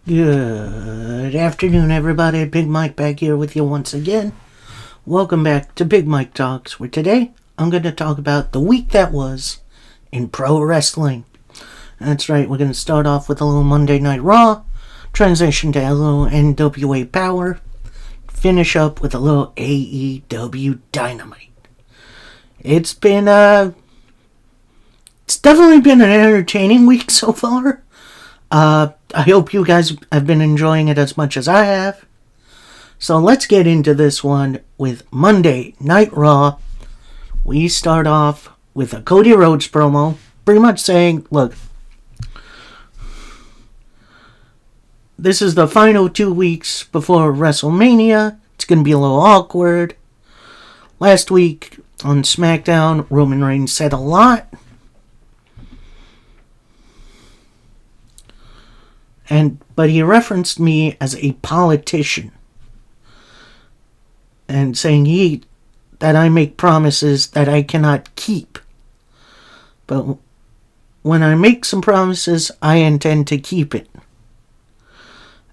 Good afternoon, everybody. Big Mike back here with you once again. Welcome back to Big Mike Talks, where today I'm going to talk about the week that was in pro wrestling. That's right, we're going to start off with a little Monday Night Raw, transition to a little NWA Power, finish up with a little AEW Dynamite. It's definitely been an entertaining week so far. I hope you guys have been enjoying it as much as I have. So let's get into this one with Monday Night Raw. We start off with a Cody Rhodes promo, pretty much saying, look, this is the final 2 weeks before WrestleMania. It's going to be a little awkward. Last week on SmackDown, Roman Reigns said a lot. But he referenced me as a politician and saying that I make promises that I cannot keep. But when I make some promises, I intend to keep it.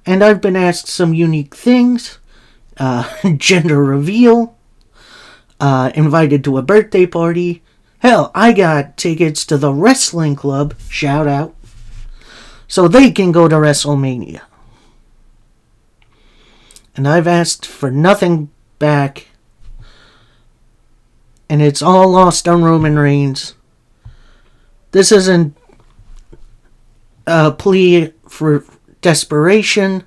And I've been asked some unique things. Gender reveal. Invited to a birthday party. Hell, I got tickets to the wrestling club. Shout out. So they can go to WrestleMania. And I've asked for nothing back. And it's all lost on Roman Reigns. This isn't a plea for desperation.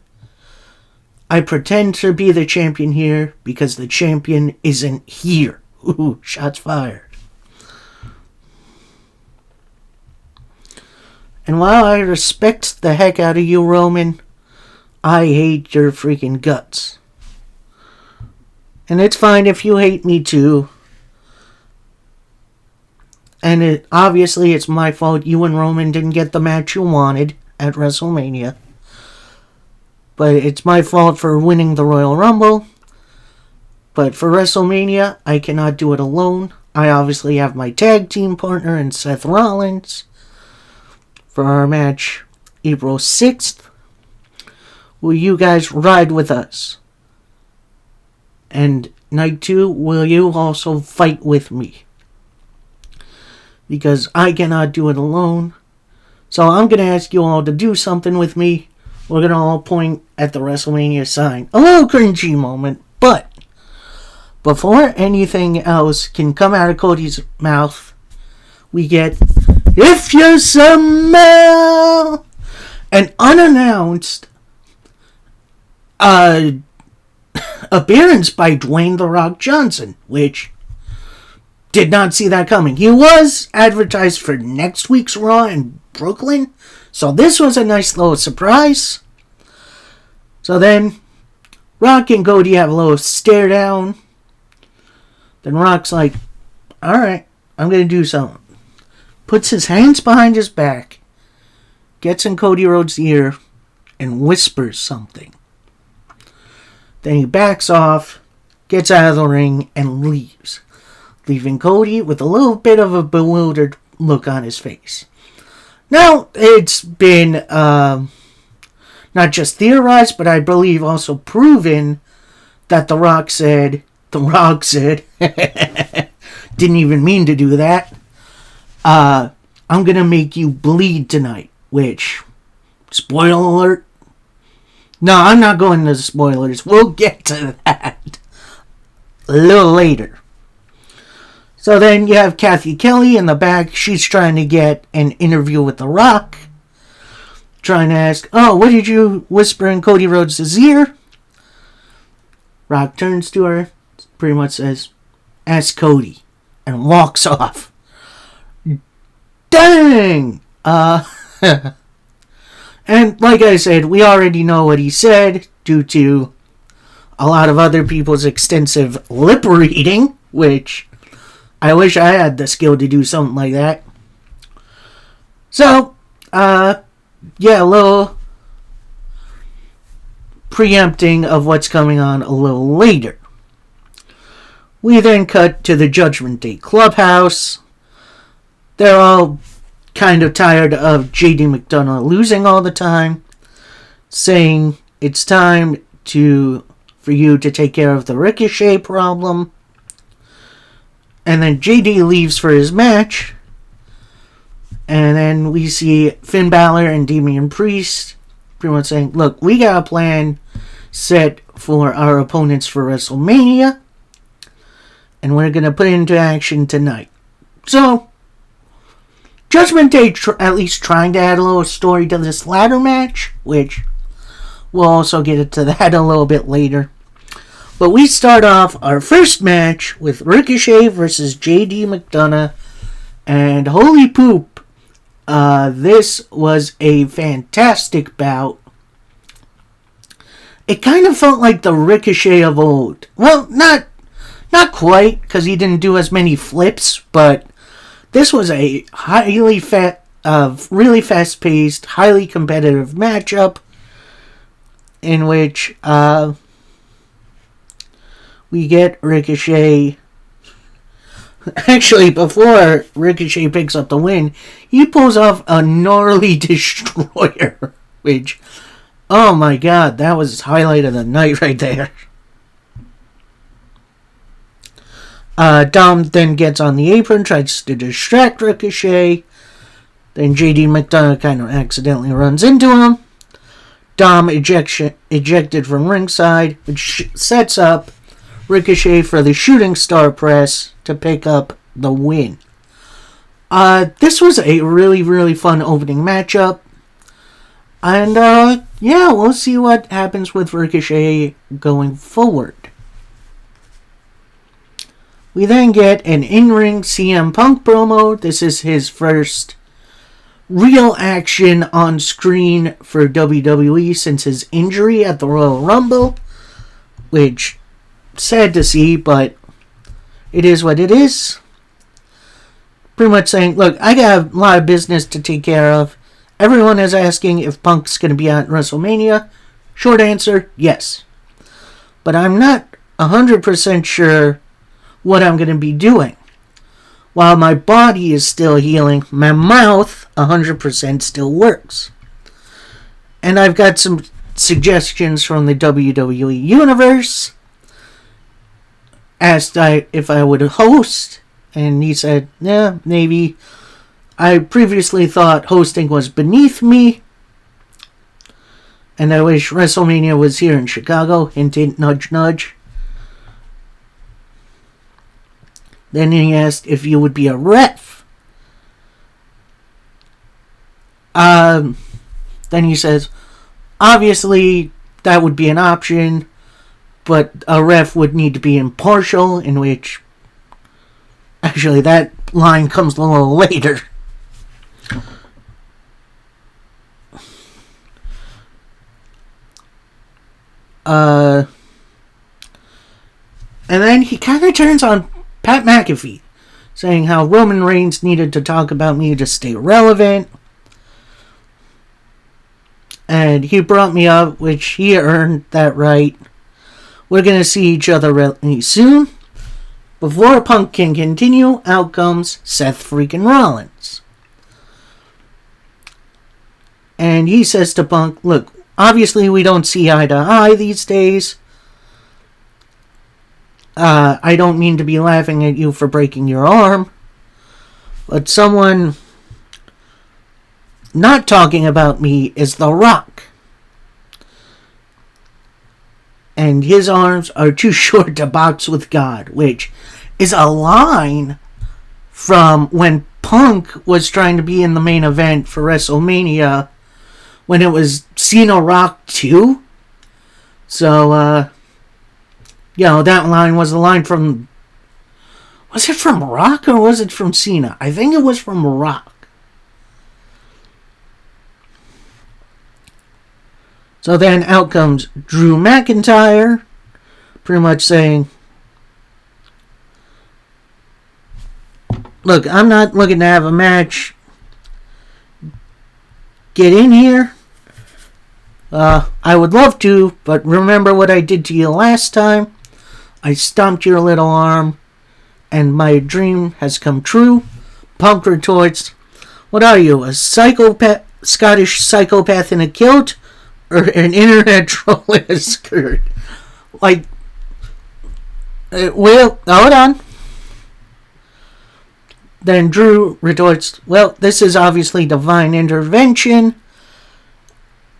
I pretend to be the champion here because the champion isn't here. Ooh, shots fired. And while I respect the heck out of you, Roman, I hate your freaking guts. And it's fine if you hate me too. And obviously it's my fault you and Roman didn't get the match you wanted at WrestleMania. But it's my fault for winning the Royal Rumble. But for WrestleMania, I cannot do it alone. I obviously have my tag team partner in Seth Rollins. For our match, April 6th, will you guys ride with us? And night 2, will you also fight with me? Because I cannot do it alone. So I'm going to ask you all to do something with me. We're going to all point at the WrestleMania sign. A little cringy moment, but before anything else can come out of Cody's mouth, we get, if you smell an unannounced appearance by Dwayne "The Rock" Johnson, which did not see that coming. He was advertised for next week's Raw in Brooklyn, so this was a nice little surprise. So then, Rock and Cody have a little stare down. Then Rock's like, alright, I'm going to do something. Puts his hands behind his back, gets in Cody Rhodes' ear, and whispers something. Then he backs off, gets out of the ring, and leaves, leaving Cody with a little bit of a bewildered look on his face. Now, it's been not just theorized, but I believe also proven that The Rock said, didn't even mean to do that, I'm gonna make you bleed tonight, which, spoiler alert? No, I'm not going to the spoilers. We'll get to that a little later. So then you have Kathy Kelly in the back. She's trying to get an interview with The Rock. Trying to ask, what did you whisper in Cody Rhodes' ear? Rock turns to her, pretty much says, ask Cody, and walks off. Dang! And like I said, we already know what he said due to a lot of other people's extensive lip reading, which I wish I had the skill to do something like that. So, a little preempting of what's coming on a little later. We then cut to the Judgment Day Clubhouse. They're all kind of tired of JD McDonough losing all the time. saying it's time for you to take care of the Ricochet problem. And then JD leaves for his match. And then we see Finn Balor and Damian Priest pretty much saying, look, we got a plan set for our opponents for WrestleMania. And we're going to put it into action tonight. So, Judgment Day at least trying to add a little story to this ladder match, which we'll also get into that a little bit later. But we start off our first match with Ricochet versus JD McDonough. And holy poop, this was a fantastic bout. It kind of felt like the Ricochet of old. Well, not quite, because he didn't do as many flips, but this was a really fast-paced, highly competitive matchup in which we get Ricochet. Actually, before Ricochet picks up the win, he pulls off a gnarly destroyer, which, oh my god, that was highlight of the night right there. Dom then gets on the apron, tries to distract Ricochet. Then JD McDonough kind of accidentally runs into him. Dom ejected from ringside, which sets up Ricochet for the shooting star press to pick up the win. This was a really, really fun opening matchup. And, yeah, we'll see what happens with Ricochet going forward. We then get an in-ring CM Punk promo. This is his first real action on screen for WWE since his injury at the Royal Rumble, which, sad to see, but it is what it is. Pretty much saying, look, I got a lot of business to take care of. Everyone is asking if Punk's going to be at WrestleMania. Short answer, yes. But I'm not 100% sure what I'm going to be doing. While my body is still healing, my mouth 100% still works. And I've got some suggestions from the WWE Universe. Asked if I would host, and he said, yeah, maybe. I previously thought hosting was beneath me, and I wish WrestleMania was here in Chicago. Hint, hint, nudge, nudge. Then he asked if you would be a ref. Then he says, obviously, that would be an option, but a ref would need to be impartial, in which, actually, that line comes a little later. And then he kind of turns on Pat McAfee, saying how Roman Reigns needed to talk about me to stay relevant. And he brought me up, which he earned that right. We're going to see each other really soon. Before Punk can continue, out comes Seth freaking Rollins. And he says to Punk, look, obviously we don't see eye to eye these days. I don't mean to be laughing at you for breaking your arm. But someone not talking about me is The Rock. And his arms are too short to box with God, which is a line from when Punk was trying to be in the main event for WrestleMania when it was Cena Rock 2. So, that line was a line from... Was it from Rock or was it from Cena? I think it was from Rock. So then out comes Drew McIntyre, pretty much saying, look, I'm not looking to have a match. Get in here. I would love to, but remember what I did to you last time? I stomped your little arm, and my dream has come true. Punk retorts, what are you, a psychopath, Scottish psychopath in a kilt? or an internet troll in a skirt. Like, well, hold on. Then Drew retorts, well, this is obviously divine intervention.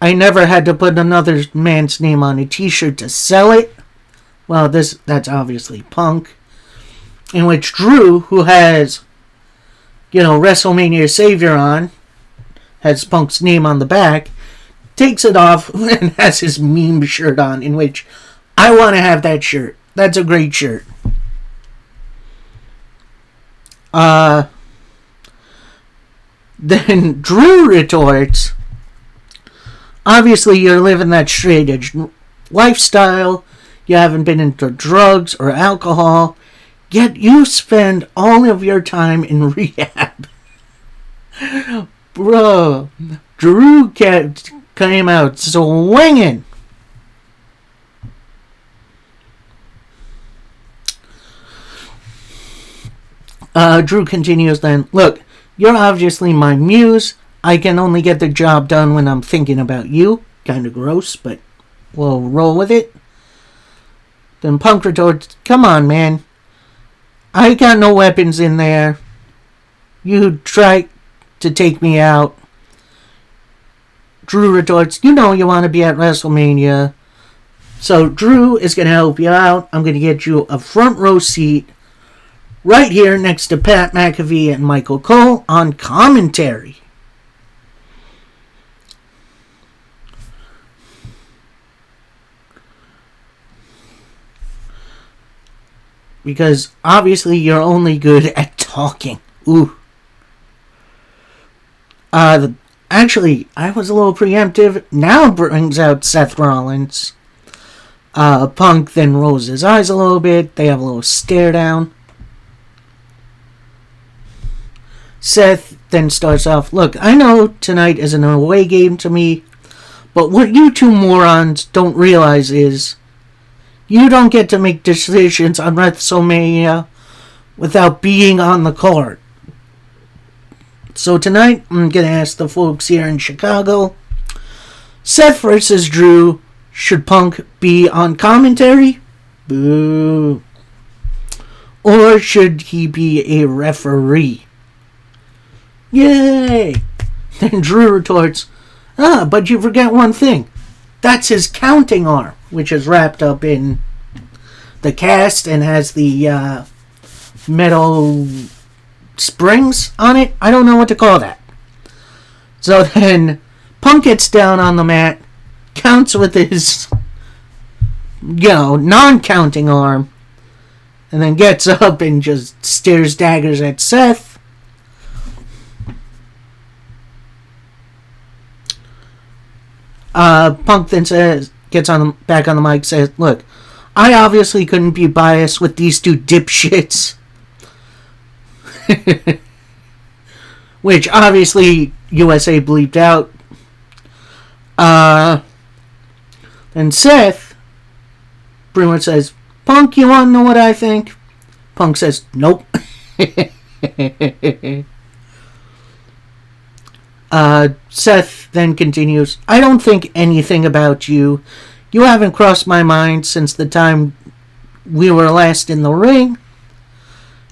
I never had to put another man's name on a t-shirt to sell it. Well, that's obviously Punk. In which Drew, who has, WrestleMania Savior on, has Punk's name on the back, takes it off and has his meme shirt on, in which I want to have that shirt. That's a great shirt. Then Drew retorts, obviously you're living that straight edge lifestyle, you haven't been into drugs or alcohol, yet you spend all of your time in rehab. Bro, Drew came out swinging. Drew continues then, look, you're obviously my muse. I can only get the job done when I'm thinking about you. Kind of gross, but we'll roll with it. Then Punk retorts, come on, man. I got no weapons in there. You try to take me out. Drew retorts, you know you want to be at WrestleMania. So Drew is going to help you out. I'm going to get you a front row seat right here next to Pat McAfee and Michael Cole on commentary. Because obviously you're only good at talking. Ooh. Actually, I was a little preemptive. Now brings out Seth Rollins. Punk then rolls his eyes a little bit. They have a little stare down. Seth then starts off, look, I know tonight is an away game to me, but what you two morons don't realize is you don't get to make decisions on WrestleMania without being on the card. So tonight, I'm going to ask the folks here in Chicago, Seth versus Drew, should Punk be on commentary? Boo. Or should he be a referee? Yay! Then Drew retorts, but you forget one thing. That's his counting arm, which is wrapped up in the cast and has the metal springs on it. I don't know what to call that. So then Punk gets down on the mat, counts with his, non-counting arm, and then gets up and just stares daggers at Seth. Punk then gets back on the mic, says, look, I obviously couldn't be biased with these two dipshits. Which obviously USA bleeped out. Then Seth pretty much says, Punk, you want to know what I think? Punk says, nope. Seth then continues, I don't think anything about you. You haven't crossed my mind since the time we were last in the ring.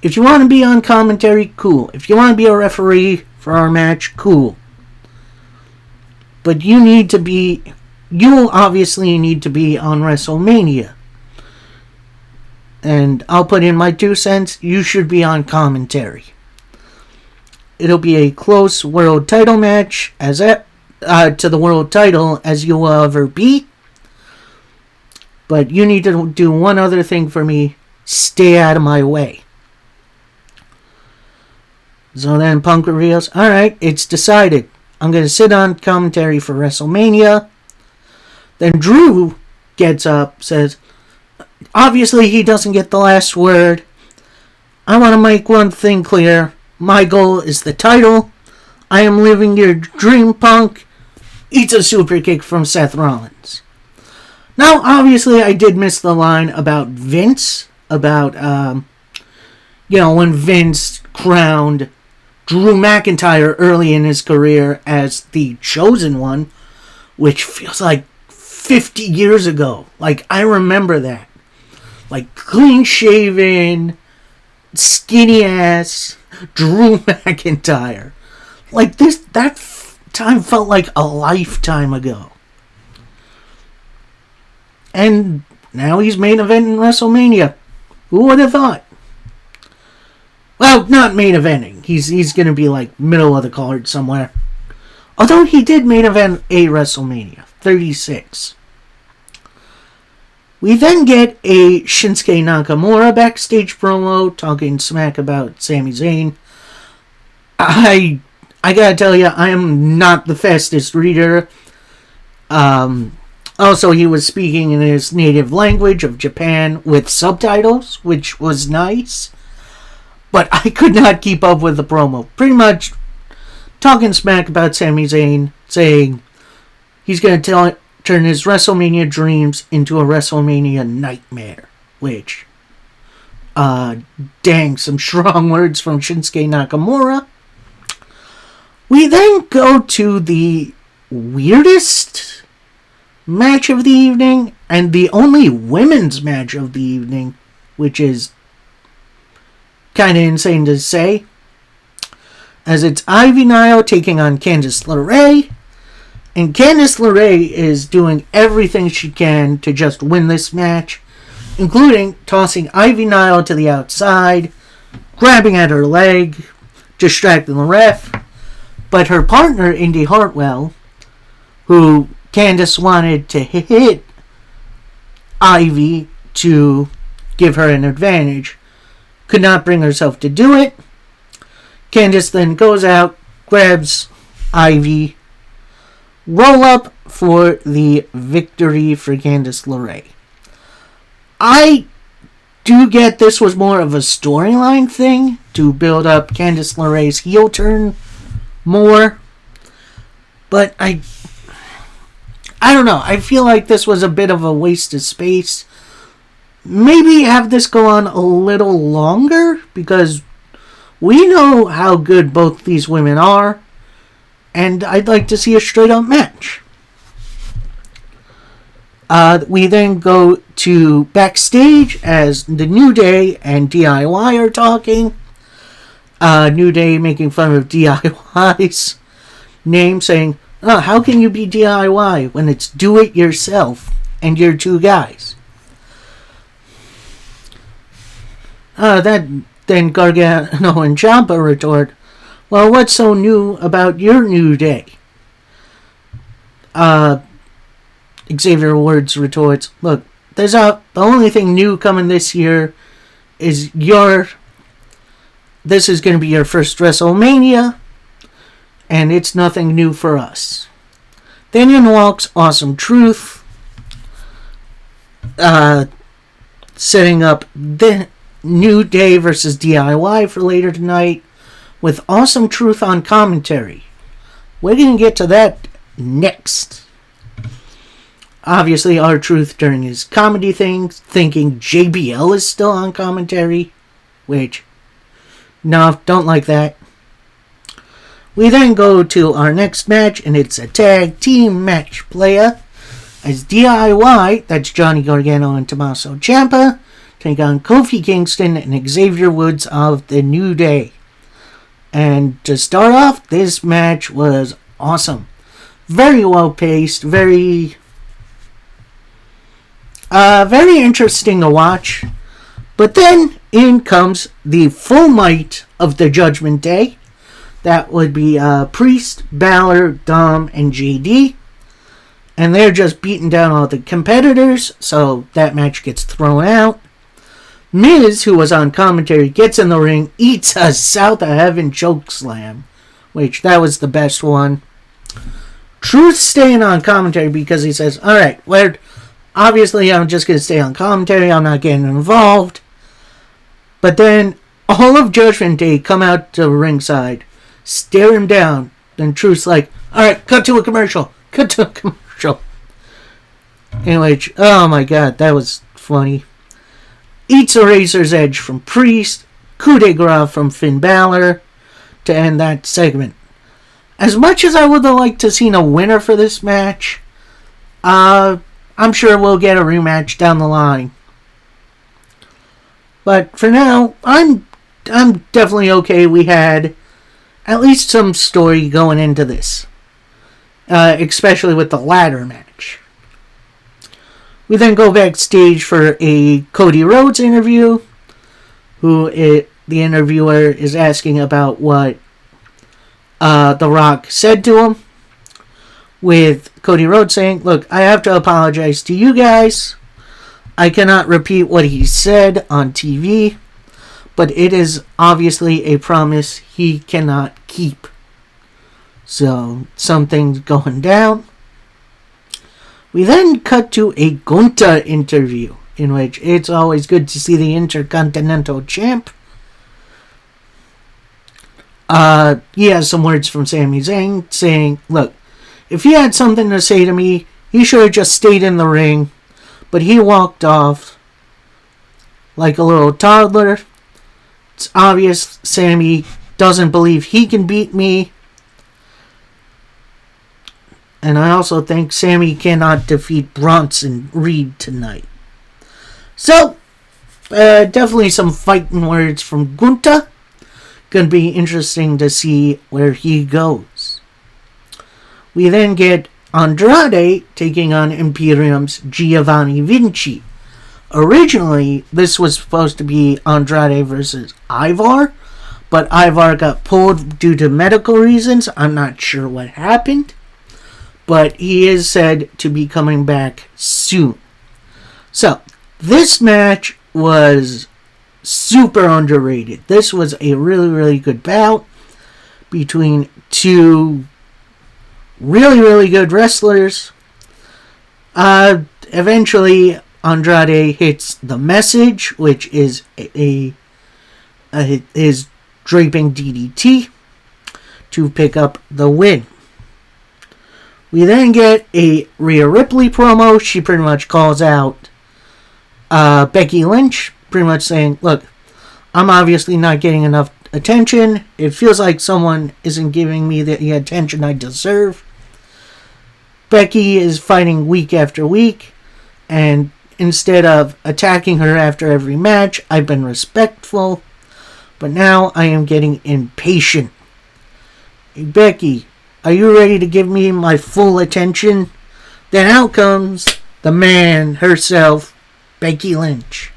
If you want to be on commentary, cool. If you want to be a referee for our match, cool. But you obviously need to be on WrestleMania. And I'll put in my 2 cents, you should be on commentary. It'll be a close world title match to the world title as you will ever be. But you need to do one other thing for me. Stay out of my way. So then Punk reveals, alright, it's decided. I'm going to sit on commentary for WrestleMania. Then Drew gets up, says, obviously he doesn't get the last word. I want to make one thing clear. My goal is the title. I am living your dream, Punk. Eats a super kick from Seth Rollins. Now, obviously, I did miss the line about Vince. About, when Vince crowned Drew McIntyre early in his career as the chosen one. which feels like 50 years ago. Like, I remember that. Like, clean shaven, skinny ass Drew McIntyre. Like, that time felt like a lifetime ago. And now he's main eventing WrestleMania. Who would have thought? Well, not main eventing. He's going to be like middle of the card somewhere. Although he did main event a WrestleMania 36. We then get a Shinsuke Nakamura backstage promo talking smack about Sami Zayn. I gotta tell you, I am not the fastest reader. Also, he was speaking in his native language of Japan with subtitles, which was nice. But I could not keep up with the promo. Pretty much talking smack about Sami Zayn, saying he's going to turn his WrestleMania dreams into a WrestleMania nightmare. Which, dang, some strong words from Shinsuke Nakamura. We then go to the weirdest match of the evening, and the only women's match of the evening, which is kind of insane to say, as it's Ivy Nile taking on Candice LeRae, and Candice LeRae is doing everything she can to just win this match, including tossing Ivy Nile to the outside, grabbing at her leg, distracting the ref, but her partner, Indy Hartwell, who Candice wanted to hit Ivy to give her an advantage, could not bring herself to do it. Candice then goes out, grabs Ivy, roll up for the victory for Candice LeRae. I do get this was more of a storyline thing to build up Candice LeRae's heel turn more, but I don't know. I feel like this was a bit of a waste of space. Maybe have this go on a little longer, because we know how good both these women are, and I'd like to see a straight up match. We then go to backstage as the New Day and DIY are talking. New Day making fun of DIY's name, saying, "Oh, how can you be DIY when it's do it yourself and you're two guys?" Then Gargano and Ciampa retort, "Well, what's so new about your New Day?" Xavier Woods retorts, "Look, the only thing new coming this year is this is going to be your first WrestleMania, and it's nothing new for us." Then in walks Awesome Truth, setting up the New Day versus DIY for later tonight, with Awesome Truth on commentary. We're going to get to that next. Obviously, R-Truth during his comedy thing, thinking JBL is still on commentary, which, no, don't like that. We then go to our next match, and it's a tag team match playa, as DIY, that's Johnny Gargano and Tommaso Ciampa, take on Kofi Kingston and Xavier Woods of the New Day. And to start off, this match was awesome. Very well paced, very interesting to watch. But then in comes the full might of the Judgment Day. That would be Priest, Balor, Dom, and JD. And they're just beating down all the competitors, so that match gets thrown out. Miz, who was on commentary, gets in the ring, eats a South of Heaven chokeslam, which that was the best one. Truth staying on commentary because he says, "Alright, obviously I'm just going to stay on commentary, I'm not getting involved." But then all of Judgment Day come out to ringside, stare him down. Then Truth's like, "Alright, cut to a commercial. Cut to a commercial." Anyway, oh my god, that was funny. Eats a Razor's Edge from Priest, coup de grace from Finn Balor to end that segment. As much as I would have liked to have seen a winner for this match, I'm sure we'll get a rematch down the line. But for now, I'm definitely okay. We had at least some story going into this, especially with the ladder match. We then go backstage for a Cody Rhodes interview, the interviewer is asking about what The Rock said to him, with Cody Rhodes saying, "Look, I have to apologize to you guys. I cannot repeat what he said on TV, but it is obviously a promise he cannot keep." So, something's going down. We then cut to a Gunther interview, in which it's always good to see the Intercontinental Champ. He has some words from Sami Zayn saying, "Look, if he had something to say to me, he should have just stayed in the ring, but he walked off like a little toddler. It's obvious Sami doesn't believe he can beat me. And I also think Sami cannot defeat Bronson Reed tonight." So, definitely some fighting words from Gunther. Gonna be interesting to see where he goes. We then get Andrade taking on Imperium's Giovanni Vinci. Originally, this was supposed to be Andrade versus Ivar, but Ivar got pulled due to medical reasons. I'm not sure what happened, but he is said to be coming back soon. So, this match was super underrated. This was a really, really good bout between two really, really good wrestlers. Eventually, Andrade hits the message, which is his draping DDT to pick up the win. We then get a Rhea Ripley promo. She pretty much calls out Becky Lynch, pretty much saying, "Look, I'm obviously not getting enough attention. It feels like someone isn't giving me the attention I deserve." Becky is fighting week after week, and instead of attacking her after every match, I've been respectful, but now I am getting impatient. "Hey, Becky, are you ready to give me my full attention?" Then out comes the man herself, Becky Lynch,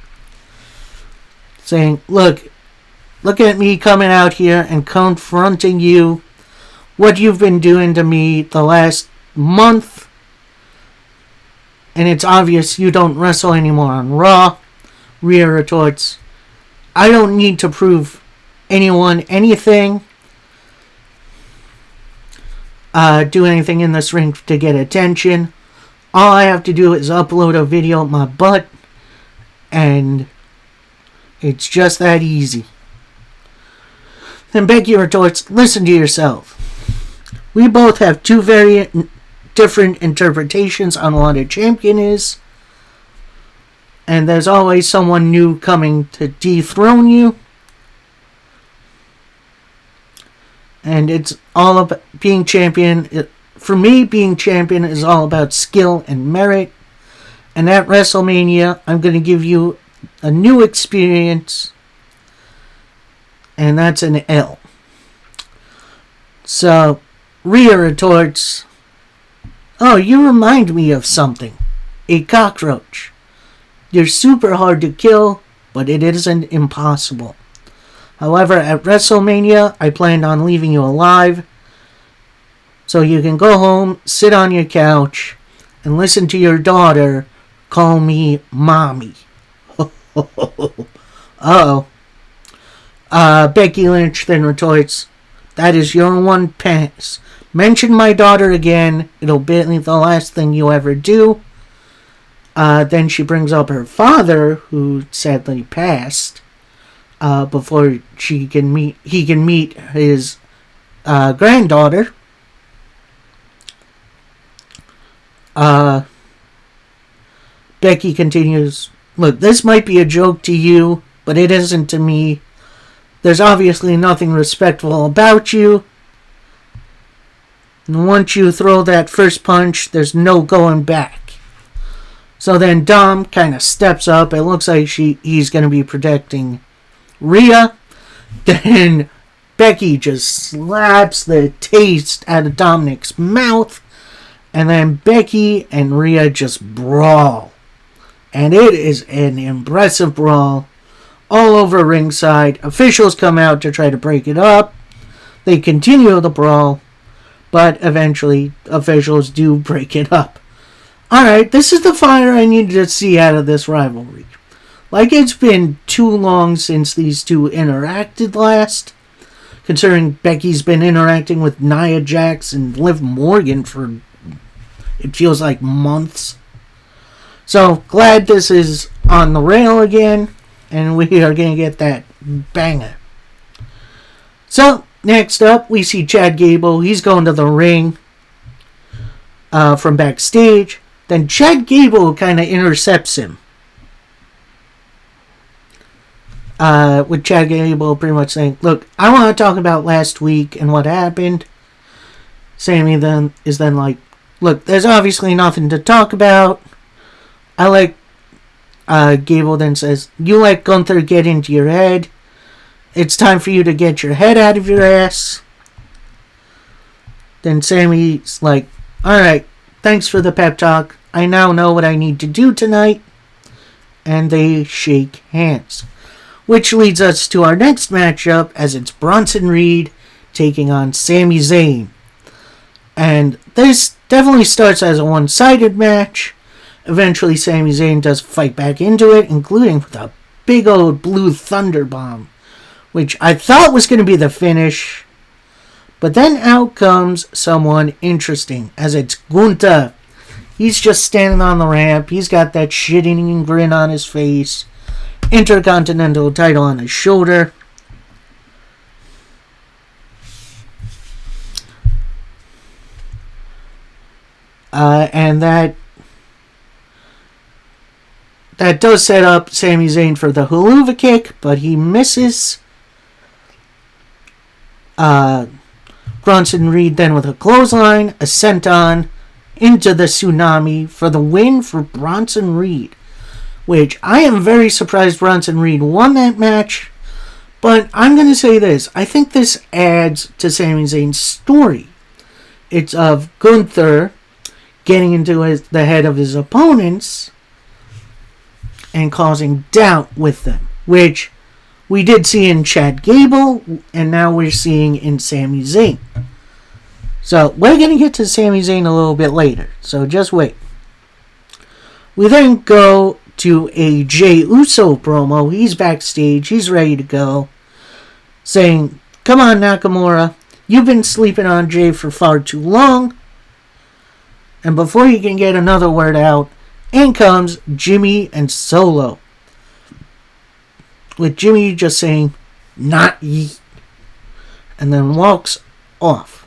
saying, look at me coming out here and confronting you. What you've been doing to me the last month, and it's obvious you don't wrestle anymore on Raw. Rhea retorts, "I don't need to prove anyone anything. Do anything in this ring to get attention. All I have to do is upload a video of my butt, and it's just that easy." Then Becky retorts, "Listen to yourself. We both have two very different interpretations on what a champion is, and there's always someone new coming to dethrone you. And it's all about being champion. For me, being champion is all about skill and merit. And at WrestleMania, I'm going to give you a new experience, and that's an L." So, Rhea retorts, "Oh, you remind me of something. A cockroach. You're super hard to kill, but it isn't impossible. However, at WrestleMania, I planned on leaving you alive, so you can go home, sit on your couch, and listen to your daughter call me mommy." Uh-oh. Becky Lynch then retorts, "That is your one pass. Mention my daughter again, it'll be the last thing you ever do." Then she brings up her father, who sadly passed, before he can meet his granddaughter. Becky continues, "Look, this might be a joke to you, but it isn't to me. There's obviously nothing respectful about you. And once you throw that first punch, there's no going back. So then Dom kind of steps up. It looks like he's going to be protecting Rhea. Then Becky just slaps the taste out of Dominic's mouth. And then Becky and Rhea just brawl. And it is an impressive brawl all over ringside. Officials come out to try to break it up. They continue the brawl. But eventually, officials do break it up. Alright, this is the fire I needed to see out of this rivalry. Like, it's been too long since these two interacted last. Considering Becky's been interacting with Nia Jax and Liv Morgan for, it feels like, months. So, glad this is on the rail again. And we are going to get that banger. So, next up, we see Chad Gable. He's going to the ring from backstage. Then Chad Gable kind of intercepts him. With Chad Gable pretty much saying, look, I want to talk about last week and what happened. Sammy then is like, look, there's obviously nothing to talk about. Gable then says, you let Gunther get into your head. It's time for you to get your head out of your ass. Then Sammy's like, alright, thanks for the pep talk. I now know what I need to do tonight. And they shake hands. Which leads us to our next matchup, as it's Bronson Reed taking on Sami Zayn. And this definitely starts as a one-sided match. Eventually, Sami Zayn does fight back into it, including with a big old blue thunder bomb, which I thought was going to be the finish. But then out comes someone interesting, as it's Gunther. He's just standing on the ramp. He's got that shit-eating grin on his face. Intercontinental title on his shoulder. And that does set up Sami Zayn for the Helluva Kick, but he misses. Bronson Reed then with a clothesline, a senton into the tsunami for the win for Bronson Reed. Which I am very surprised Bronson Reed won that match. But I'm going to say this. I think this adds to Sami Zayn's story. It's of Gunther getting into the head of his opponents and causing doubt with them, which we did see in Chad Gable, and now we're seeing in Sami Zayn. So we're going to get to Sami Zayn a little bit later, so just wait. We then go to a Jey Uso promo. He's backstage, he's ready to go, saying, come on Nakamura, you've been sleeping on Jey for far too long. And before you can get another word out, in comes Jimmy and Solo. With Jimmy just saying, not ye. And then walks off.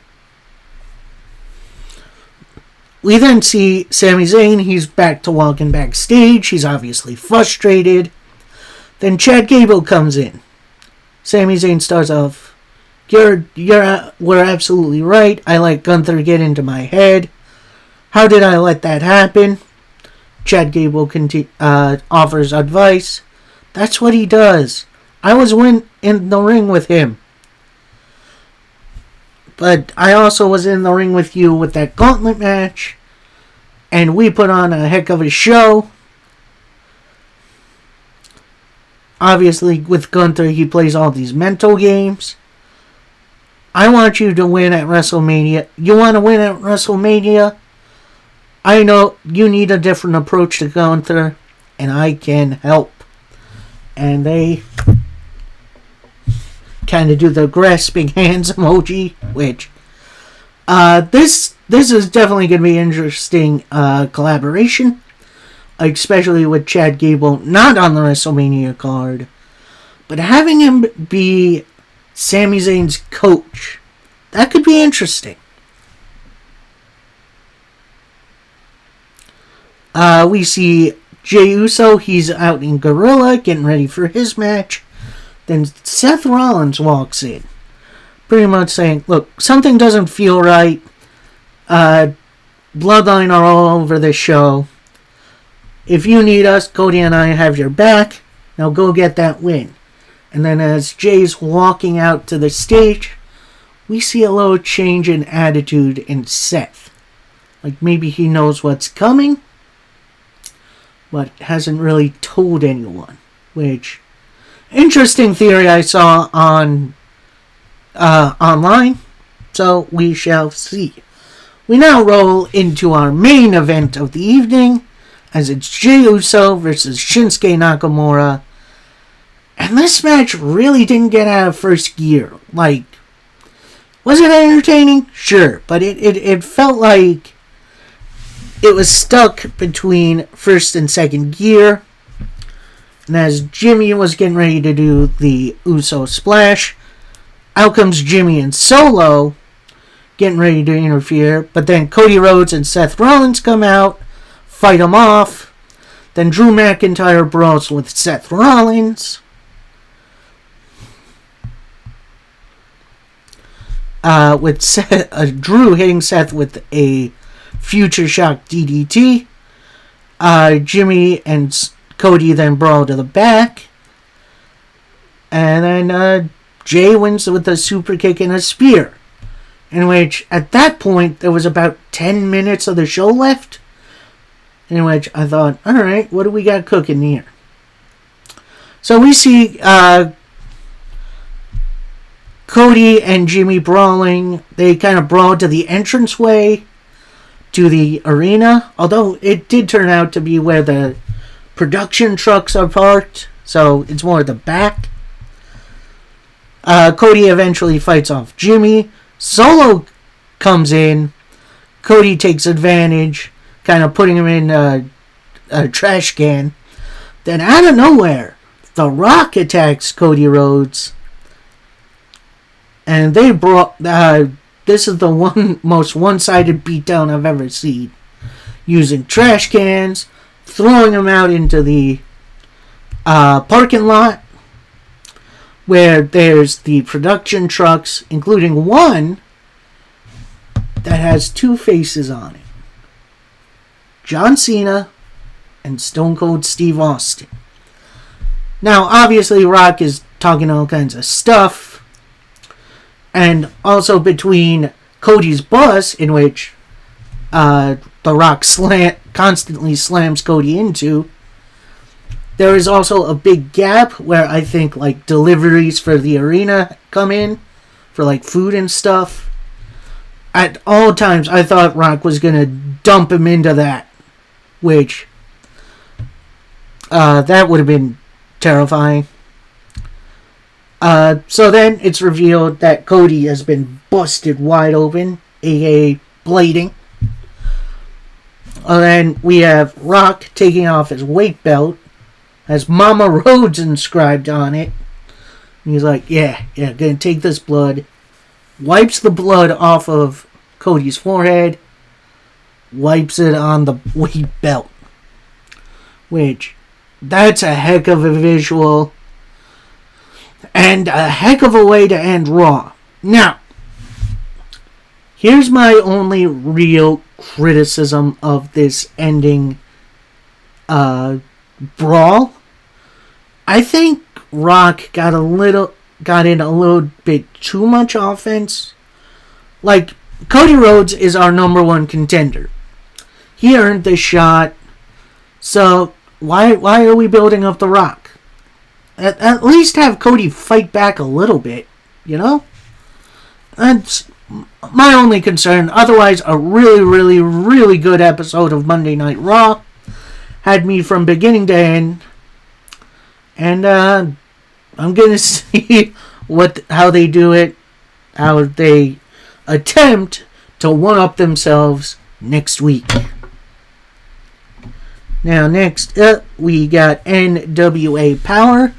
We then see Sami Zayn. He's back to walking backstage. He's obviously frustrated. Then Chad Gable comes in. Sami Zayn starts off, we're absolutely right. I let Gunther get into my head. How did I let that happen? Chad Gable offers advice. That's what he does. I was in the ring with him. But I also was in the ring with you with that gauntlet match. And we put on a heck of a show. Obviously, with Gunther, he plays all these mental games. I want you to win at WrestleMania. You want to win at WrestleMania? I know you need a different approach to Gunther, and I can help. And they kind of do the grasping hands emoji, which this is definitely going to be an interesting collaboration, especially with Chad Gable not on the WrestleMania card, but having him be Sami Zayn's coach, that could be interesting. We see Jey Uso, he's out in Gorilla, getting ready for his match. Then Seth Rollins walks in, pretty much saying, look, something doesn't feel right. Bloodline are all over this show. If you need us, Cody and I have your back. Now go get that win. And then as Jay's walking out to the stage, we see a little change in attitude in Seth. Like maybe he knows what's coming, but hasn't really told anyone. Which, interesting theory I saw on online. So we shall see. We now roll into our main event of the evening, as it's Jey Uso versus Shinsuke Nakamura. And this match really didn't get out of first gear. Like, was it entertaining? Sure. But it felt like it was stuck between first and second gear. And as Jimmy was getting ready to do the Uso splash, out comes Jimmy and Solo, getting ready to interfere. But then Cody Rhodes and Seth Rollins come out, fight them off. Then Drew McIntyre brawls with Seth Rollins. With Drew hitting Seth with a Future Shock DDT. Jimmy and Cody then brawl to the back. And then Jay wins with a super kick and a spear. In which, at that point, there was about 10 minutes of the show left. In which I thought, alright, what do we got cooking here? So we see Cody and Jimmy brawling. They kind of brawled to the entranceway to the arena. Although it did turn out to be where the production trucks are parked. So it's more the back. Cody eventually fights off Jimmy. Solo comes in. Cody takes advantage, kind of putting him in a trash can. Then out of nowhere, The Rock attacks Cody Rhodes. And they brought... this is the most one-sided beatdown I've ever seen. Using trash cans, throwing them out into the parking lot, where there's the production trucks, including one that has two faces on it. John Cena and Stone Cold Steve Austin. Now, obviously, Rock is talking all kinds of stuff. And also between Cody's bus, in which The Rock constantly slams Cody into, there is also a big gap where I think like deliveries for the arena come in for like food and stuff. At all times, I thought Rock was going to dump him into that, which that would have been terrifying. So then it's revealed that Cody has been busted wide open, aka blading. And then we have Rock taking off his weight belt, has Mama Rhodes inscribed on it. And he's like, yeah, gonna take this blood. Wipes the blood off of Cody's forehead, wipes it on the weight belt. Which, that's a heck of a visual. And a heck of a way to end Raw. Now, here's my only real criticism of this ending brawl. I think Rock got in a little bit too much offense. Like, Cody Rhodes is our number one contender. He earned this shot. So why are we building up The Rock? At least have Cody fight back a little bit, you know? That's my only concern. Otherwise, a really, really, really good episode of Monday Night Raw. Had me from beginning to end. And I'm going to see how they do it. How they attempt to one-up themselves next week. Now, next up, we got NWA Power.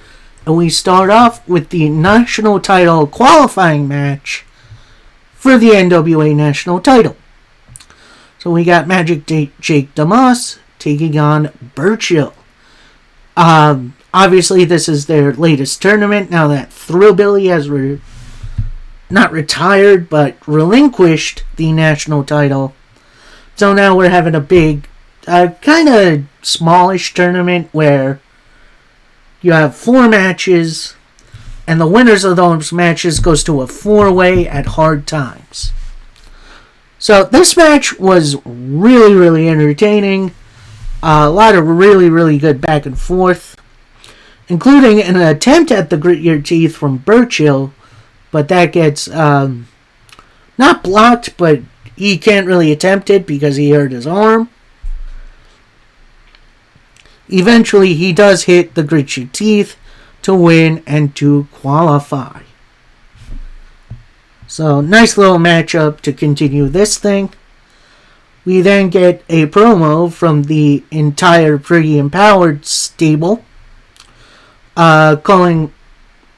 And we start off with the national title qualifying match for the NWA national title. So we got Magic Jake DeMoss taking on Burchill. Obviously, this is their latest tournament now that Thrillbilly not retired, but relinquished the national title. So now we're having a big, kind of smallish tournament where you have 4 matches, and the winners of those matches goes to a 4-way at Hard Times. So this match was really, really entertaining. A lot of really, really good back and forth, including an attempt at the Grit Your Teeth from Burchill, but that gets not blocked, but he can't really attempt it because he hurt his arm. Eventually, he does hit the Grit Your Teeth to win and to qualify. So, nice little matchup to continue this thing. We then get a promo from the entire Pretty Empowered stable, calling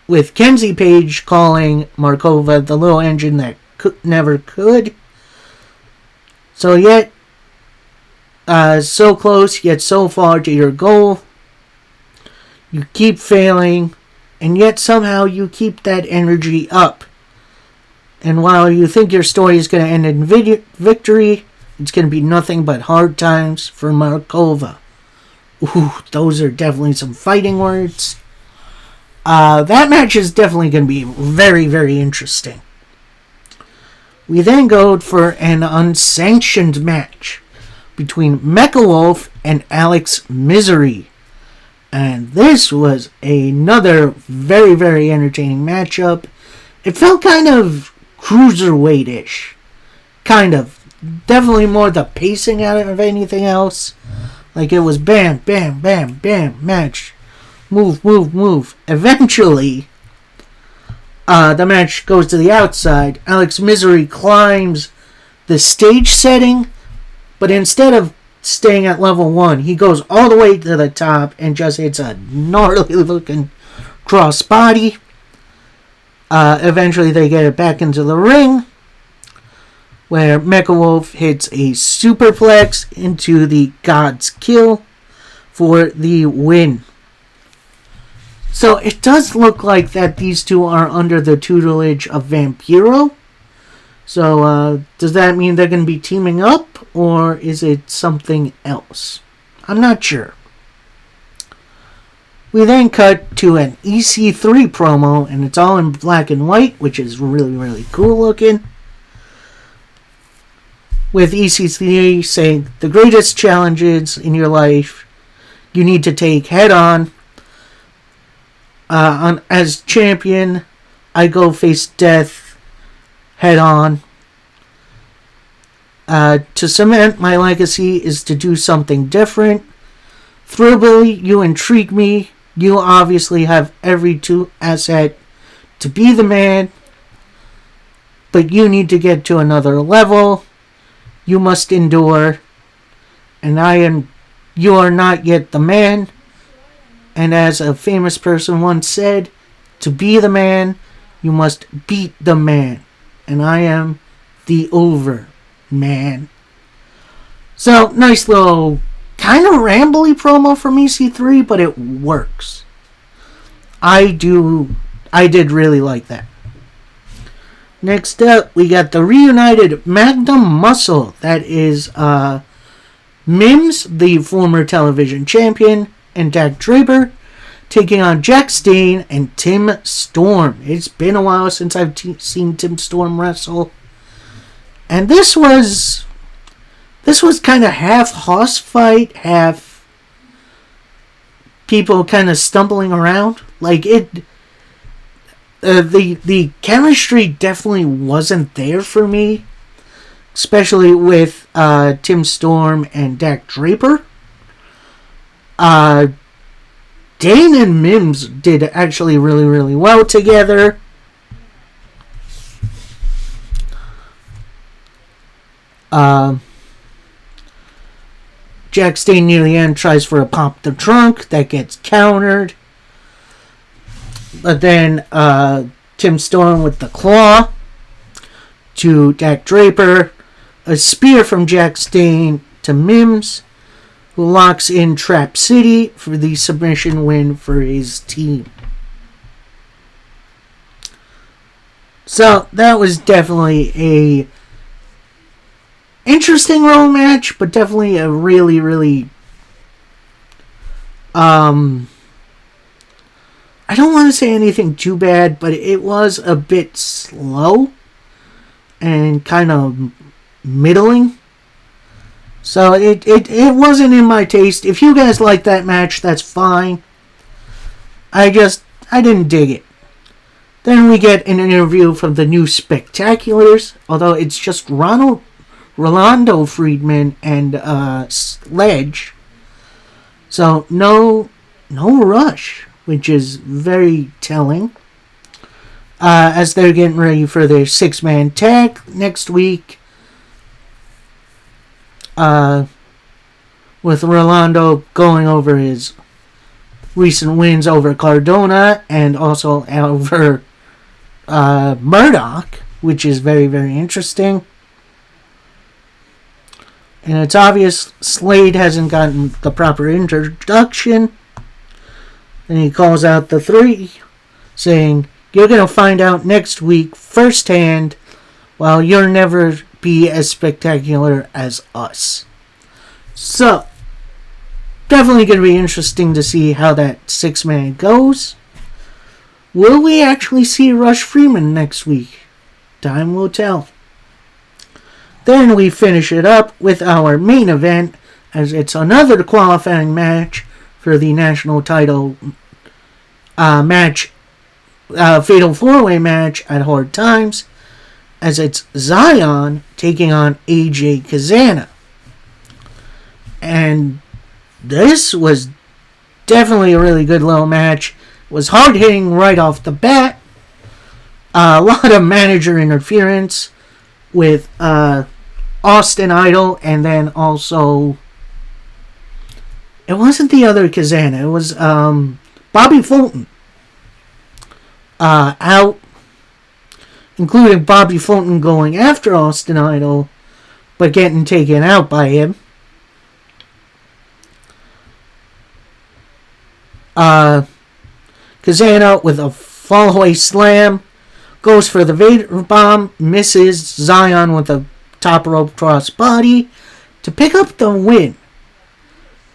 with Kenzie Page calling Markova the little engine that never could. So yet, so close yet so far to your goal. You keep failing, and yet somehow you keep that energy up. And while you think your story is going to end in victory, it's going to be nothing but hard times for Markova. Ooh, those are definitely some fighting words. That match is definitely going to be very, very interesting. We then go for an unsanctioned match between Mecha Wolf and Alex Misery. And this was another very, very entertaining matchup. It felt kind of cruiserweight-ish. Kind of. Definitely more the pacing out of anything else. Like it was bam, bam, bam, bam, match. Move, move, move. Eventually, the match goes to the outside. Alex Misery climbs the stage setting, but instead of staying at level 1, he goes all the way to the top and just hits a gnarly looking crossbody. Eventually, they get it back into the ring, where Mecha Wolf hits a superplex into the God's Kill for the win. So it does look like that these two are under the tutelage of Vampiro. So does that mean they're going to be teaming up, or is it something else? I'm not sure. We then cut to an EC3 promo, and it's all in black and white, which is really, really cool looking. With EC3 saying, the greatest challenges in your life you need to take head on. As champion, I go face death head on. To cement my legacy is to do something different. Thrillbilly, you intrigue me. You obviously have every asset to be the man, but you need to get to another level. You must endure, and you are not yet the man. And as a famous person once said, to be the man, you must beat the man. And I am the over man. So, nice little kind of rambly promo from EC3, but it works. I did really like that. Next up, we got the reunited Magnum Muscle. That is Mims, the former television champion, and Dak Draper, taking on Jack Stain and Tim Storm. It's been a while since I've seen Tim Storm wrestle. And this was kind of half hoss fight, half people kind of stumbling around. Like it, the chemistry definitely wasn't there for me, especially with Tim Storm and Dak Draper. Dane and Mims did actually really, really well together. Jack Stain near the end tries for a pop the trunk that gets countered. But then Tim Storm with the claw to Dak Draper. A spear from Jack Stain to Mims, who locks in Trap City for the submission win for his team. So that was definitely a interesting Raw match, but definitely a really, really I don't want to say anything too bad, but it was a bit slow and kind of middling. So it wasn't in my taste. If you guys like that match, that's fine. I didn't dig it. Then we get an interview from the new Spectaculars, although it's just Rolando Friedman and Sledge. So no Rush, which is very telling. As they're getting ready for their 6-man tag next week. With Rolando going over his recent wins over Cardona and also over Murdoch, which is very, very interesting. And it's obvious Slade hasn't gotten the proper introduction. And he calls out the three, saying, "You're going to find out next week firsthand, while you'll never be as spectacular as us." So, definitely going to be interesting to see how that 6-man goes. Will we actually see Rush Freeman next week? Time will tell. Then we finish it up with our main event, as it's another qualifying match for the national title match, Fatal 4-Way match at Hard Times, as it's Zion taking on AJ Kazana. And this was definitely a really good little match. It was hard hitting right off the bat. A lot of manager interference with Austin Idol, and then also it wasn't the other Kazana, it was Bobby Fulton out, including Bobby Fulton going after Austin Idol but getting taken out by him. Kazana with a fallaway slam goes for the Vader bomb, misses. Zion with a top rope crossbody to pick up the win.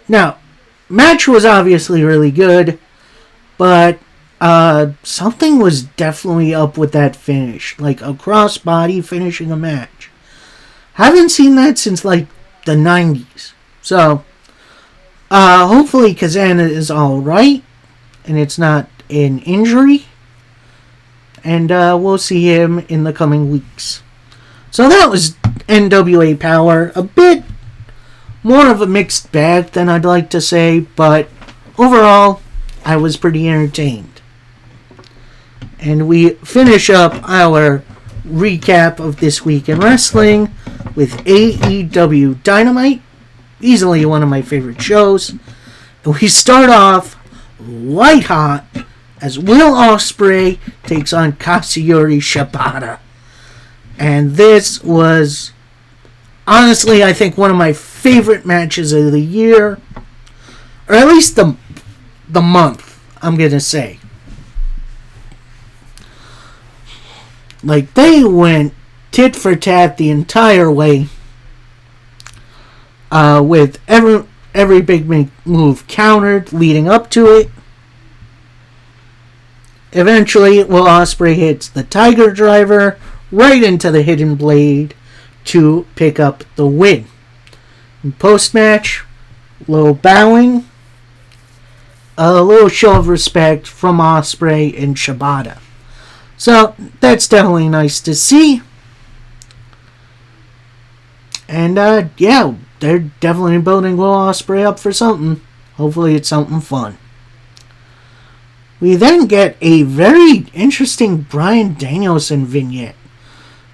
Now, match was obviously really good, but something was definitely up with that finish, like a crossbody finishing a match. Haven't seen that since like the 90s. So, hopefully Kazana is alright, and it's not an injury, and we'll see him in the coming weeks. So that was NWA Power. A bit more of a mixed bag than I'd like to say, but overall, I was pretty entertained. And we finish up our recap of this week in wrestling with AEW Dynamite, easily one of my favorite shows. And we start off white hot as Will Ospreay takes on Katsuyori Shibata. And this was, honestly, I think one of my favorite matches of the year. Or at least the month, I'm going to say. Like, they went tit for tat the entire way. With every big move countered leading up to it. Eventually, Will Ospreay hits the Tiger Driver right into the Hidden Blade to pick up the win. In post-match, little bowing, a little show of respect from Ospreay and Shibata. So, that's definitely nice to see. And, yeah, they're definitely building Will Ospreay up for something. Hopefully it's something fun. We then get a very interesting Bryan Danielson vignette,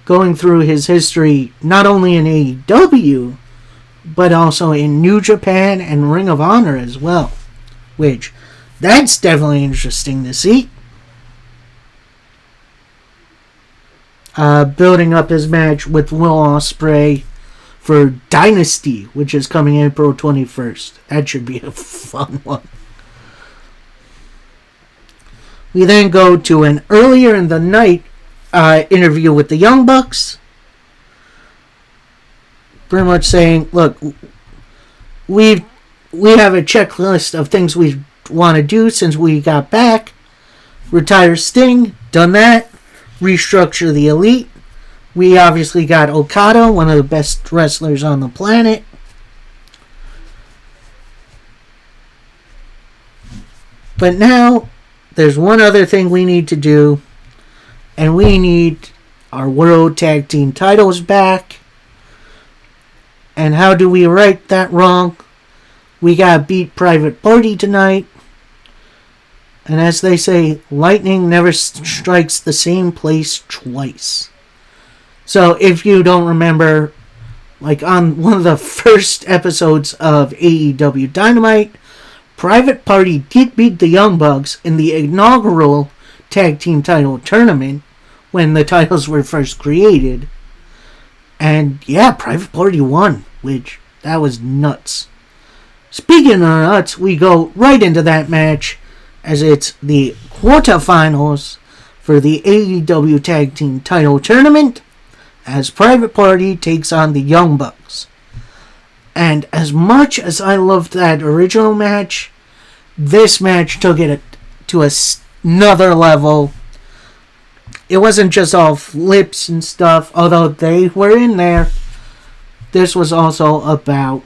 going through his history not only in AEW, but also in New Japan and Ring of Honor as well. Which, that's definitely interesting to see. Building up his match with Will Ospreay for Dynasty, which is coming April 21st. That should be a fun one. We then go to an earlier in the night interview with the Young Bucks. Pretty much saying, look, we have a checklist of things we want to do since we got back. Retire Sting, done that. Restructure the Elite. We obviously got Okada, one of the best wrestlers on the planet. But now, there's one other thing we need to do, and we need our World Tag Team titles back. And how do we right that wrong? We gotta beat Private Party tonight. And as they say, lightning never strikes the same place twice. So if you don't remember, like on one of the first episodes of AEW Dynamite, Private Party did beat the Young Bucks in the inaugural tag team title tournament when the titles were first created. And yeah, Private Party won, which that was nuts. Speaking of nuts, we go right into that match as it's the quarterfinals for the AEW Tag Team Title Tournament as Private Party takes on the Young Bucks. And as much as I loved that original match, this match took it to another level. It wasn't just all flips and stuff, although they were in there. This was also about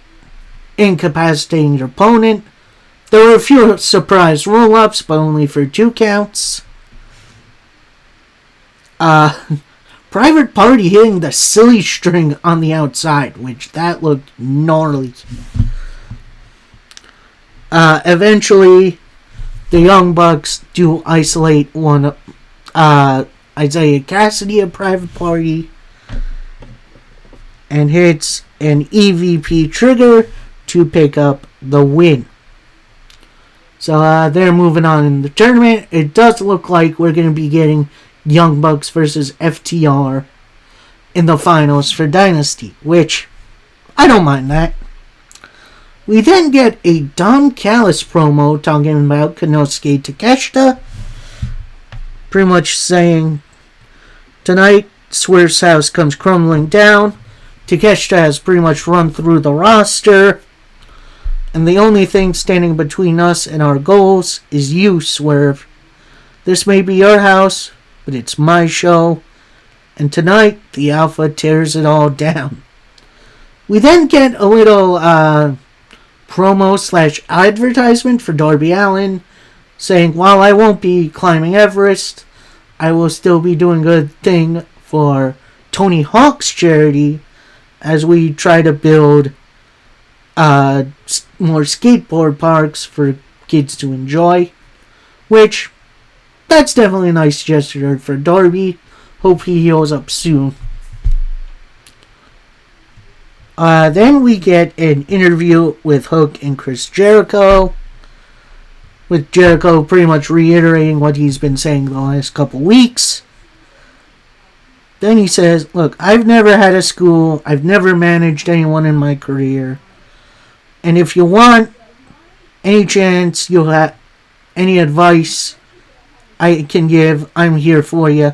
incapacitating your opponent. There were a few surprise roll-ups, but only for 2 counts. Private Party hitting the silly string on the outside, which that looked gnarly. Eventually, the Young Bucks do isolate one Isaiah Cassidy of Private Party and hits an EVP trigger to pick up the win. So they're moving on in the tournament. It does look like we're going to be getting Young Bucks versus FTR in the finals for Dynasty, which I don't mind that. We then get a Don Callis promo talking about Konosuke Takeshita, pretty much saying, tonight Swerve's house comes crumbling down. Takeshita has pretty much run through the roster, and the only thing standing between us and our goals is you, Swerve. This may be your house, but it's my show, and tonight the Alpha tears it all down. We then get a little promo / advertisement for Darby Allin, saying, while I won't be climbing Everest, I will still be doing a good thing for Tony Hawk's charity as we try to build more skateboard parks for kids to enjoy, which that's definitely a nice gesture for Darby. Hope he heals up soon. Then we get an interview with Hook and Chris Jericho, with Jericho pretty much reiterating what he's been saying the last couple weeks. Then he says, look, I've never had a school, I've never managed anyone in my career, and if you want any chance, you'll have any advice I can give, I'm here for you.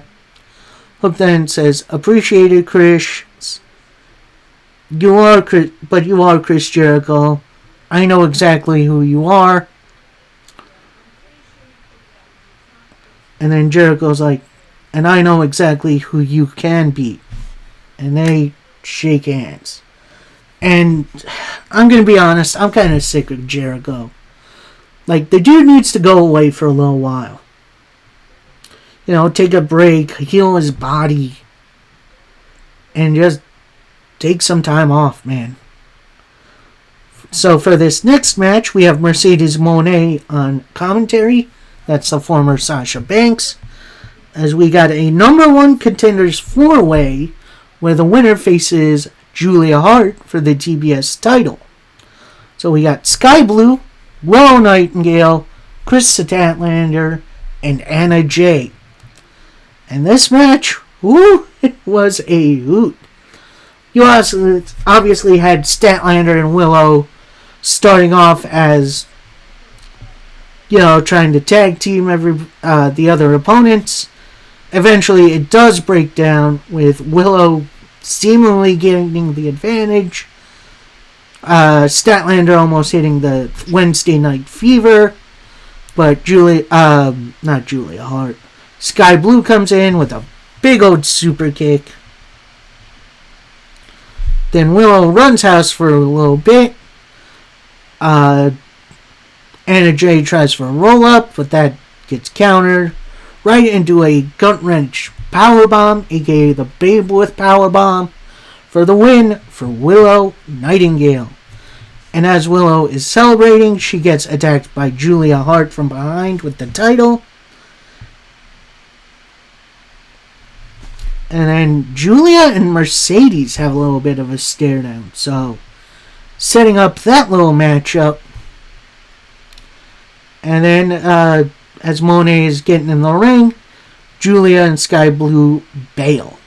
Hook then says, appreciated, Chris. You are Chris Jericho. I know exactly who you are. And then Jericho's like, and I know exactly who you can be. And they shake hands. And I'm going to be honest, I'm kind of sick of Jericho. Like, the dude needs to go away for a little while. You know, take a break, heal his body, and just take some time off, man. So for this next match, we have Mercedes Moné on commentary. That's the former Sasha Banks. As we got a number 1 contenders 4-way, where the winner faces Julia Hart for the TBS title. So we got Sky Blue, Willow Nightingale, Chris Statlander, and Anna Jay. And this match, it was a hoot. You obviously had Statlander and Willow starting off as, you know, trying to tag team the other opponents. Eventually, it does break down with Willow seemingly gaining the advantage. Statlander almost hitting the Wednesday Night Fever. But not Julia Hart. Sky Blue comes in with a big old super kick. Then Willow runs house for a little bit. Anna Jay tries for a roll up, but that gets countered right into a gut wrench powerbomb, aka the Babe Ruth powerbomb, for the win for Willow Nightingale. And as Willow is celebrating, she gets attacked by Julia Hart from behind with the title. And then Julia and Mercedes have a little bit of a stare down. So, setting up that little matchup. And then, as Monet is getting in the ring, Julia and Sky Blue bail.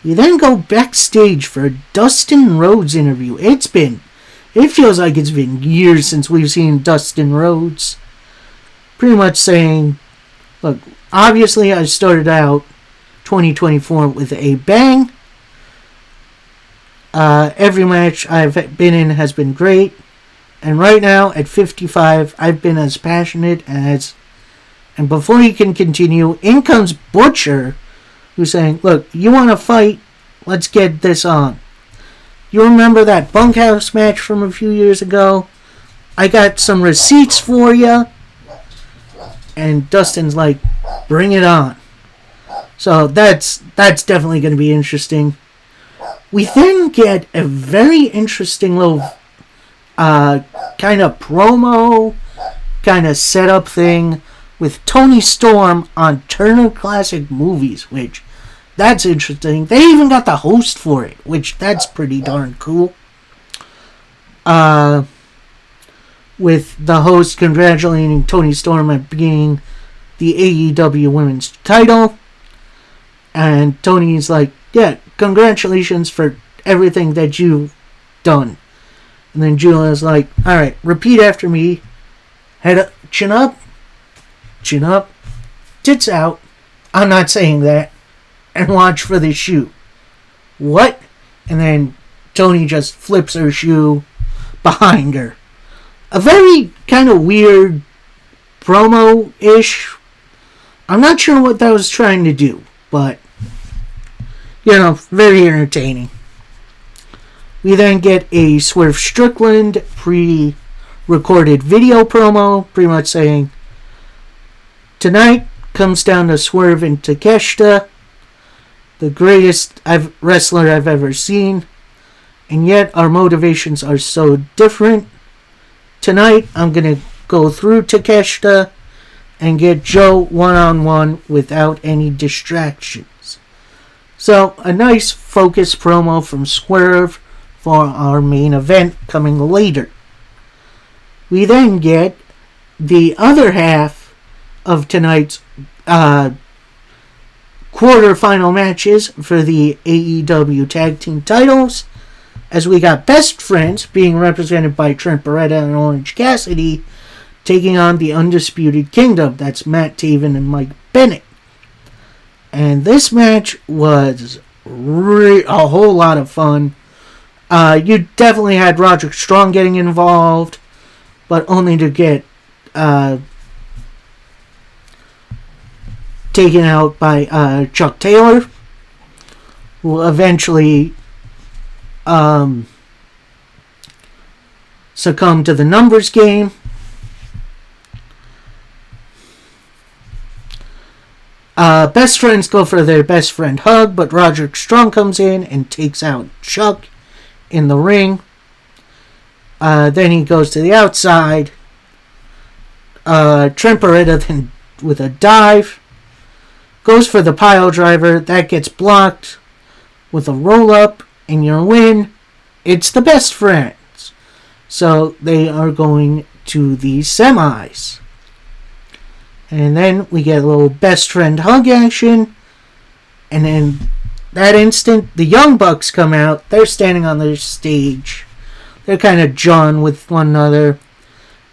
We then go backstage for a Dustin Rhodes interview. It feels like it's been years since we've seen Dustin Rhodes. Pretty much saying, look, obviously I started out 2024 with a bang. Every match I've been in has been great. And right now, at 55, I've been as passionate as... And before he can continue, in comes Butcher, who's saying, look, you want to fight? Let's get this on. You remember that bunkhouse match from a few years ago? I got some receipts for you. And Dustin's like, bring it on. So that's definitely going to be interesting. We then get a very interesting little kind of promo, kind of setup thing with Tony Storm on Turner Classic Movies, which that's interesting. They even got the host for it, which that's pretty darn cool. With the host congratulating Tony Storm on being the AEW Women's title. And Tony's like, yeah, congratulations for everything that you've done. And then Julia's like, alright, repeat after me. Head up, chin up, tits out. I'm not saying that. And watch for the shoe. What? And then Tony just flips her shoe behind her. A very kind of weird promo-ish. I'm not sure what that was trying to do, but, very entertaining. We then get a Swerve Strickland pre-recorded video promo, pretty much saying, tonight comes down to Swerve and Takeshita, the greatest wrestler I've ever seen, and yet our motivations are so different. Tonight, I'm going to go through Takeshita and get Joe one-on-one without any distractions. So, a nice focused promo from Swerve for our main event coming later. We then get the other half of tonight's quarterfinal matches for the AEW Tag Team titles, as we got Best Friends being represented by Trent Beretta and Orange Cassidy taking on the Undisputed Kingdom. That's Matt Taven and Mike Bennett. And this match was a whole lot of fun. You definitely had Roderick Strong getting involved, but only to get taken out by Chuck Taylor, who eventually succumbed to the numbers game. Best Friends go for their best friend hug, but Roderick Strong comes in and takes out Chuck in the ring. Then he goes to the outside. Trent Beretta then with a dive goes for the pile driver. That gets blocked with a roll up, and your win. It's the Best Friends. So they are going to the semis. And then we get a little best friend hug action. And then that instant, the Young Bucks come out. They're standing on their stage. They're kind of jawing with one another.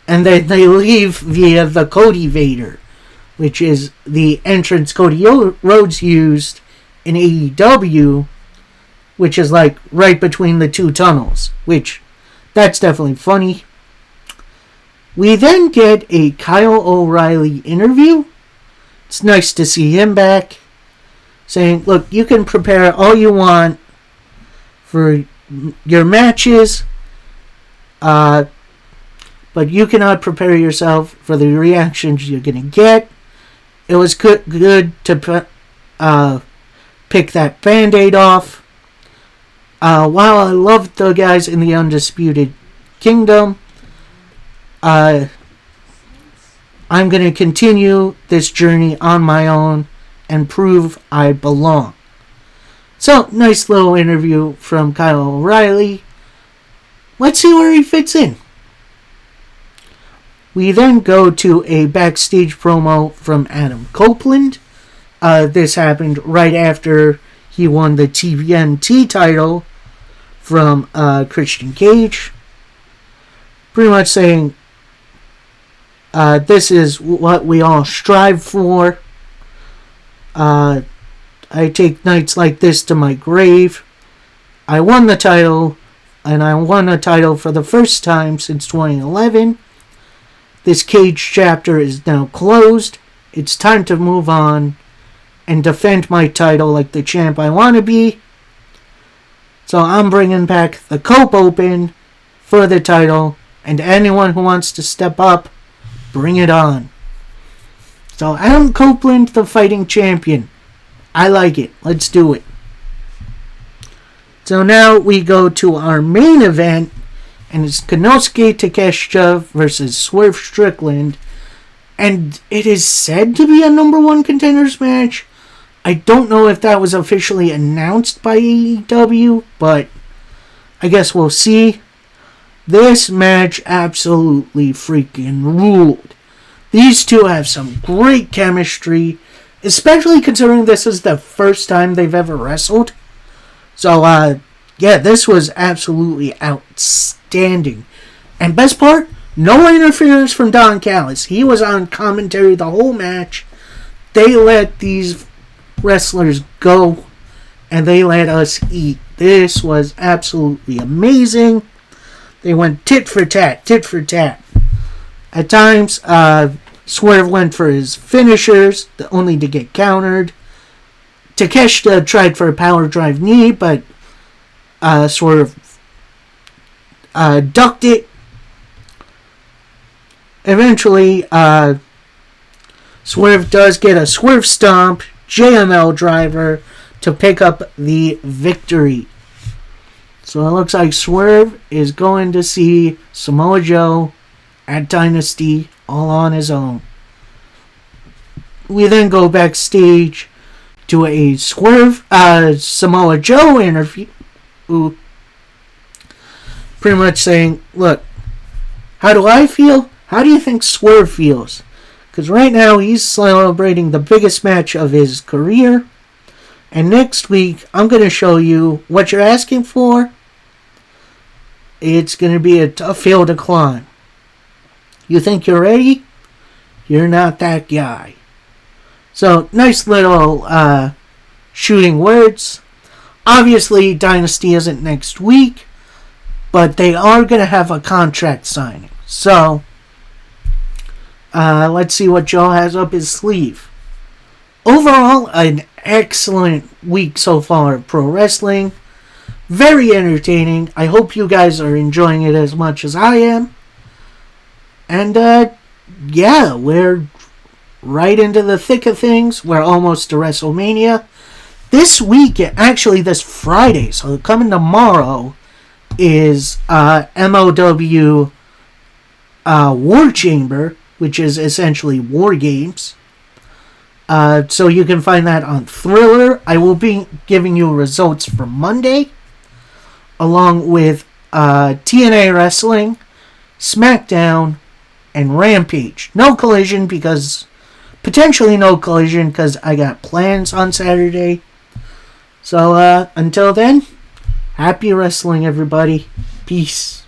And then they leave via the Cody Vader, which is the entrance Cody Rhodes used in AEW, which is like right between the two tunnels, which that's definitely funny. We then get a Kyle O'Reilly interview. It's nice to see him back, saying, look, you can prepare all you want for your matches, but you cannot prepare yourself for the reactions you're going to get. It was good to pick that Band-Aid off. While I love the guys in the Undisputed Kingdom, I'm going to continue this journey on my own and prove I belong. So, nice little interview from Kyle O'Reilly. Let's see where he fits in. We then go to a backstage promo from Adam Copeland. This happened right after he won the TNT title from Christian Cage. Pretty much saying, this is what we all strive for. I take nights like this to my grave. I won the title, and I won a title for the first time since 2011. This Cage chapter is now closed. It's time to move on and defend my title like the champ I want to be. So I'm bringing back the Cope Open for the title, and anyone who wants to step up, bring it on. So Adam Copeland, the fighting champion. I like it. Let's do it. So now we go to our main event, and it's Konosuke Takeshita versus Swerve Strickland. And it is said to be a number one contenders match. I don't know if that was officially announced by AEW, but I guess we'll see. This match absolutely freaking ruled. These two have some great chemistry, especially considering this is the first time they've ever wrestled. So, yeah, this was absolutely outstanding. And best part, no interference from Don Callis. He was on commentary the whole match. They let these wrestlers go, and they let us eat. This was absolutely amazing. They went tit for tat, tit for tat. At times, Swerve went for his finishers, only to get countered. Takeshita tried for a power drive knee, but Swerve ducked it. Eventually, Swerve does get a Swerve Stomp, JML driver, to pick up the victory. So it looks like Swerve is going to see Samoa Joe at Dynasty all on his own. We then go backstage to a Swerve Samoa Joe interview. Pretty much saying, look, how do I feel? How do you think Swerve feels? Because right now he's celebrating the biggest match of his career. And next week, I'm going to show you what you're asking for. It's going to be a tough hill to climb. You think you're ready? You're not that guy. So, nice little shooting words. Obviously, Dynasty isn't next week, but they are going to have a contract signing. So, let's see what Joe has up his sleeve. Overall, an excellent week so far of pro wrestling. Very entertaining. I hope you guys are enjoying it as much as I am. And, yeah, we're right into the thick of things. We're almost to WrestleMania. This week, actually this Friday, so coming tomorrow, is MOW War Chamber, which is essentially War Games. So you can find that on Thriller. I will be giving you results for Monday, along with TNA Wrestling, SmackDown, and Rampage. No Collision because I got plans on Saturday. So until then, happy wrestling, everybody. Peace.